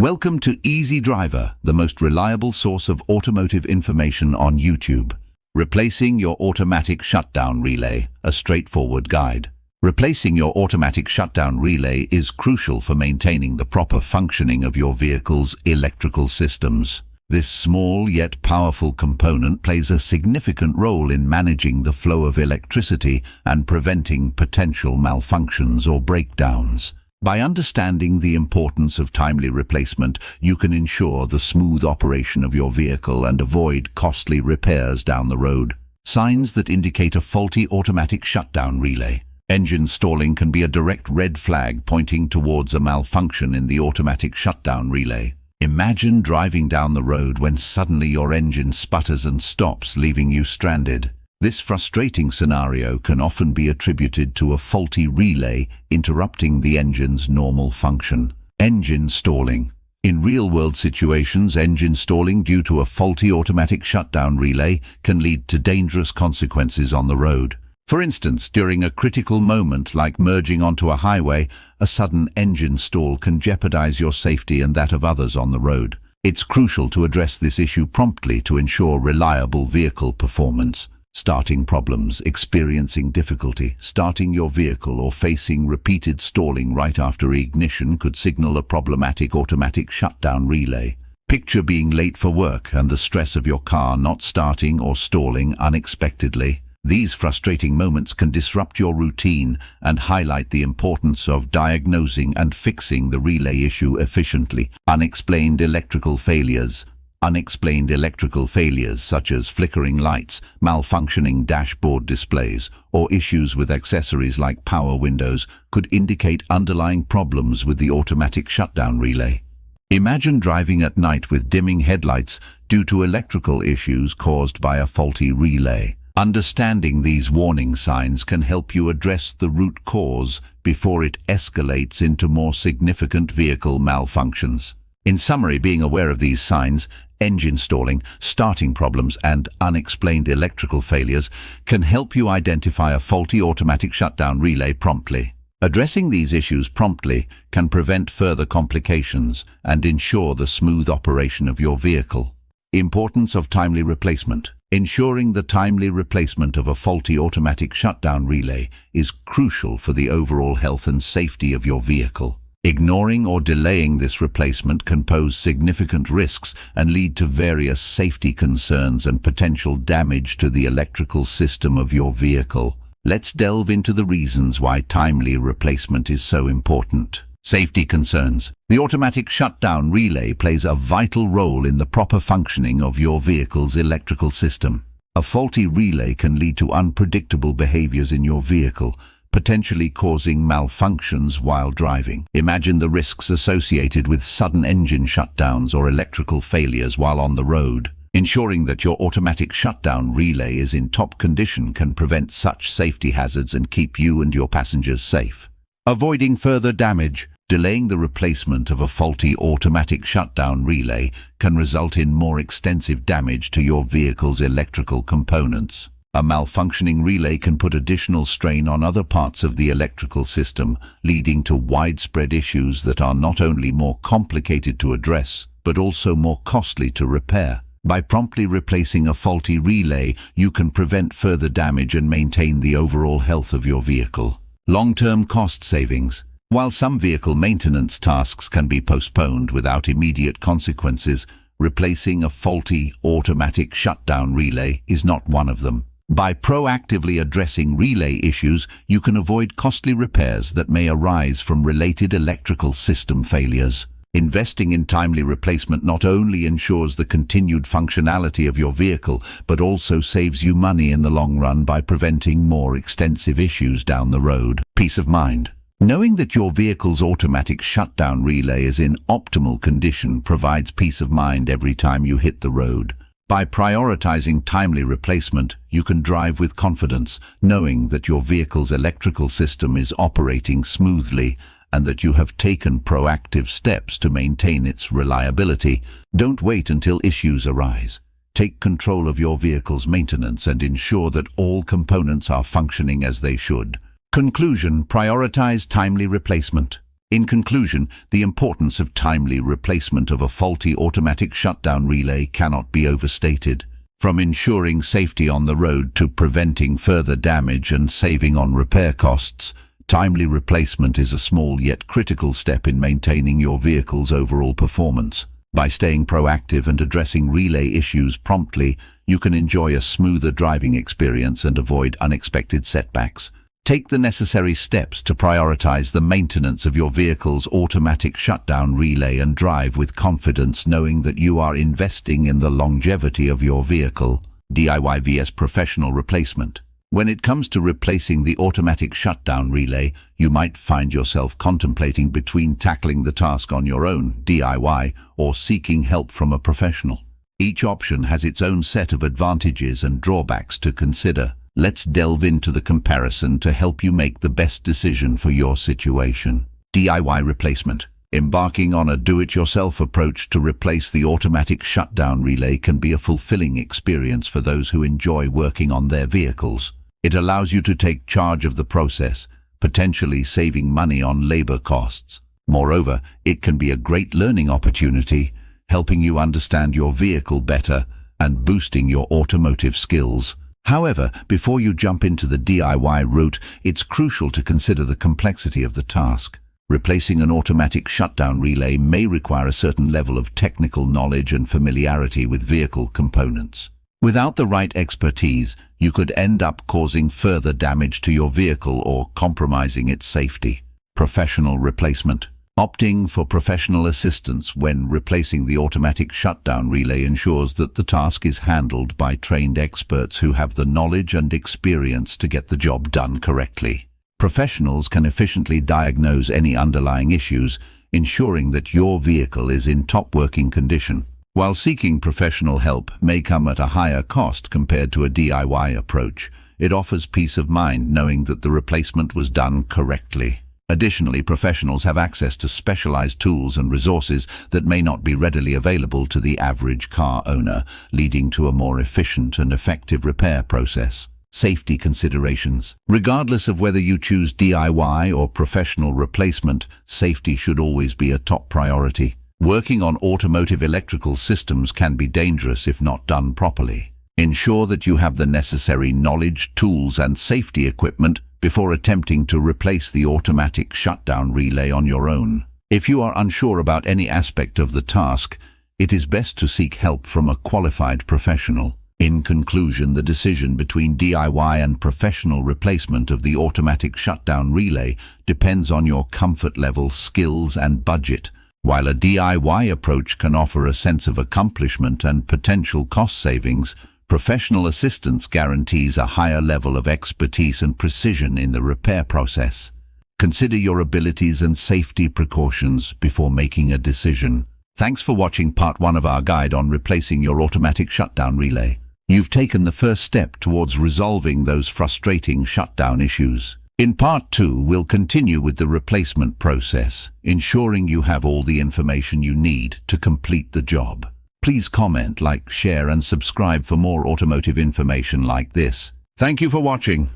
Welcome to Easy Driver, the most reliable source of automotive information on YouTube. Replacing your automatic shutdown relay, a straightforward guide. Replacing your automatic shutdown relay is crucial for maintaining the proper functioning of your vehicle's electrical systems. This small yet powerful component plays a significant role in managing the flow of electricity and preventing potential malfunctions or breakdowns. By understanding the importance of timely replacement, you can ensure the smooth operation of your vehicle and avoid costly repairs down the road. Signs that indicate a faulty automatic shutdown relay. Engine stalling can be a direct red flag pointing towards a malfunction in the automatic shutdown relay. Imagine driving down the road when suddenly your engine sputters and stops, leaving you stranded. This frustrating scenario can often be attributed to a faulty relay interrupting the engine's normal function. Engine stalling. In real-world situations, engine stalling due to a faulty automatic shutdown relay can lead to dangerous consequences on the road. For instance, during a critical moment like merging onto a highway, a sudden engine stall can jeopardize your safety and that of others on the road. It's crucial to address this issue promptly to ensure reliable vehicle performance. Starting problems. Experiencing difficulty starting your vehicle or facing repeated stalling right after ignition could signal a problematic automatic shutdown relay. Picture being late for work and the stress of your car not starting or stalling unexpectedly. These frustrating moments can disrupt your routine and highlight the importance of diagnosing and fixing the relay issue efficiently. Unexplained electrical failures. Unexplained electrical failures such as flickering lights, malfunctioning dashboard displays, or issues with accessories like power windows could indicate underlying problems with the automatic shutdown relay. Imagine driving at night with dimming headlights due to electrical issues caused by a faulty relay. Understanding these warning signs can help you address the root cause before it escalates into more significant vehicle malfunctions. In summary, being aware of these signs, engine stalling, starting problems, and unexplained electrical failures can help you identify a faulty automatic shutdown relay promptly. Addressing these issues promptly can prevent further complications and ensure the smooth operation of your vehicle. Importance of timely replacement. Ensuring the timely replacement of a faulty automatic shutdown relay is crucial for the overall health and safety of your vehicle. Ignoring or delaying this replacement can pose significant risks and lead to various safety concerns and potential damage to the electrical system of your vehicle. Let's delve into the reasons why timely replacement is so important. Safety concerns. The automatic shutdown relay plays a vital role in the proper functioning of your vehicle's electrical system. A faulty relay can lead to unpredictable behaviors in your vehicle, potentially causing malfunctions while driving. Imagine the risks associated with sudden engine shutdowns or electrical failures while on the road. Ensuring that your automatic shutdown relay is in top condition can prevent such safety hazards and keep you and your passengers safe. Avoiding further damage. Delaying the replacement of a faulty automatic shutdown relay can result in more extensive damage to your vehicle's electrical components. A malfunctioning relay can put additional strain on other parts of the electrical system, leading to widespread issues that are not only more complicated to address, but also more costly to repair. By promptly replacing a faulty relay, you can prevent further damage and maintain the overall health of your vehicle. Long-term cost savings. While some vehicle maintenance tasks can be postponed without immediate consequences, replacing a faulty automatic shutdown relay is not one of them. By proactively addressing relay issues, you can avoid costly repairs that may arise from related electrical system failures. Investing in timely replacement not only ensures the continued functionality of your vehicle, but also saves you money in the long run by preventing more extensive issues down the road. Peace of mind. Knowing that your vehicle's automatic shutdown relay is in optimal condition provides peace of mind every time you hit the road. By prioritizing timely replacement, you can drive with confidence, knowing that your vehicle's electrical system is operating smoothly and that you have taken proactive steps to maintain its reliability. Don't wait until issues arise. Take control of your vehicle's maintenance and ensure that all components are functioning as they should. Conclusion: prioritize timely replacement. In conclusion, the importance of timely replacement of a faulty automatic shutdown relay cannot be overstated. From ensuring safety on the road to preventing further damage and saving on repair costs, timely replacement is a small yet critical step in maintaining your vehicle's overall performance. By staying proactive and addressing relay issues promptly, you can enjoy a smoother driving experience and avoid unexpected setbacks. Take the necessary steps to prioritize the maintenance of your vehicle's automatic shutdown relay and drive with confidence, knowing that you are investing in the longevity of your vehicle. DIY vs professional replacement. When it comes to replacing the automatic shutdown relay, you might find yourself contemplating between tackling the task on your own, DIY, or seeking help from a professional. Each option has its own set of advantages and drawbacks to consider. Let's delve into the comparison to help you make the best decision for your situation. DIY replacement. Embarking on a do-it-yourself approach to replace the automatic shutdown relay can be a fulfilling experience for those who enjoy working on their vehicles. It allows you to take charge of the process, potentially saving money on labor costs. Moreover, it can be a great learning opportunity, helping you understand your vehicle better and boosting your automotive skills. However, before you jump into the DIY route, it's crucial to consider the complexity of the task. Replacing an automatic shutdown relay may require a certain level of technical knowledge and familiarity with vehicle components. Without the right expertise, you could end up causing further damage to your vehicle or compromising its safety. Professional replacement. Opting for professional assistance when replacing the automatic shutdown relay ensures that the task is handled by trained experts who have the knowledge and experience to get the job done correctly. Professionals can efficiently diagnose any underlying issues, ensuring that your vehicle is in top working condition. While seeking professional help may come at a higher cost compared to a DIY approach, it offers peace of mind knowing that the replacement was done correctly. Additionally, professionals have access to specialized tools and resources that may not be readily available to the average car owner, leading to a more efficient and effective repair process. Safety considerations. Regardless of whether you choose DIY or professional replacement, safety should always be a top priority. Working on automotive electrical systems can be dangerous if not done properly. Ensure that you have the necessary knowledge, tools, and safety equipment before attempting to replace the automatic shutdown relay on your own. If you are unsure about any aspect of the task, it is best to seek help from a qualified professional. In conclusion, the decision between DIY and professional replacement of the automatic shutdown relay depends on your comfort level, skills, and budget. While a DIY approach can offer a sense of accomplishment and potential cost savings, professional assistance guarantees a higher level of expertise and precision in the repair process. Consider your abilities and safety precautions before making a decision. Thanks for watching part 1 of our guide on replacing your automatic shutdown relay. You've taken the first step towards resolving those frustrating shutdown issues. In part 2, we'll continue with the replacement process, ensuring you have all the information you need to complete the job. Please comment, like, share, and subscribe for more automotive information like this. Thank you for watching.